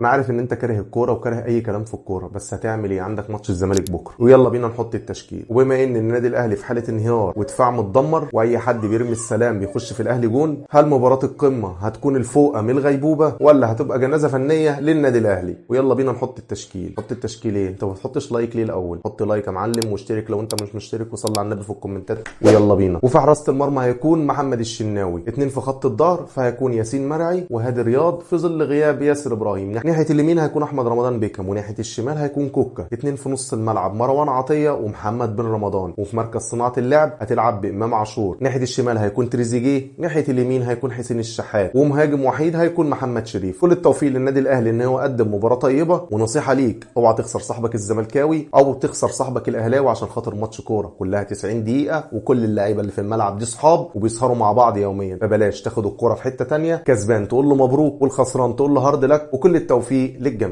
انا عارف ان انت كاره الكوره وكاره اي كلام في الكوره، بس هتعمل ايه؟ عندك ماتش الزمالك بكره، ويلا بينا نحط التشكيل. وبما ان النادي الاهلي في حاله انهيار ودفاع متدمر واي حد بيرمي السلام بيخش في الاهلي جون، هل مباراه القمه هتكون الفوقه من الغيبوبه ولا هتبقى جنازه فنيه للنادي الاهلي؟ ويلا بينا نحط التشكيل. حط التشكيل ايه؟ انت ما بتحطش لايك ليه الاول؟ حط لايك يا معلم واشترك لو انت مش مشترك، وصلي على النبي في الكومنتات. ويلا بينا. وفي حراسه المرمى هيكون محمد الشناوي، اتنين في خط الظهر فهيكون ياسين مرعي وهادي رياض في ظل غياب ياسر ابراهيم. ناحيه اليمين هيكون احمد رمضان بيكم، وناحيه الشمال هيكون كوكا. اتنين في نص الملعب مروان عطيه ومحمد بن رمضان، وفي مركز صناعه اللعب هتلعب بامام عاشور. ناحيه الشمال هيكون تريزيجيه، ناحيه اليمين هيكون حسين الشحات، ومهاجم وحيد هيكون محمد شريف. كل التوفيق للنادي الاهلي ان هو قدم مباراه طيبه، ونصيحه ليك اوعى تخسر صاحبك الزملكاوي او تخسر صاحبك الاهلاوي عشان خاطر ماتش كوره كلها 90 دقيقه، وكل اللعيبه اللي في الملعب دي صحاب وبيسهروا مع بعض يوميا، فبلاش تاخد الكوره في حته تانية. كسبان تقول له مبروك والخسران تقول له هارد لك، وكل التوفيق للجميع.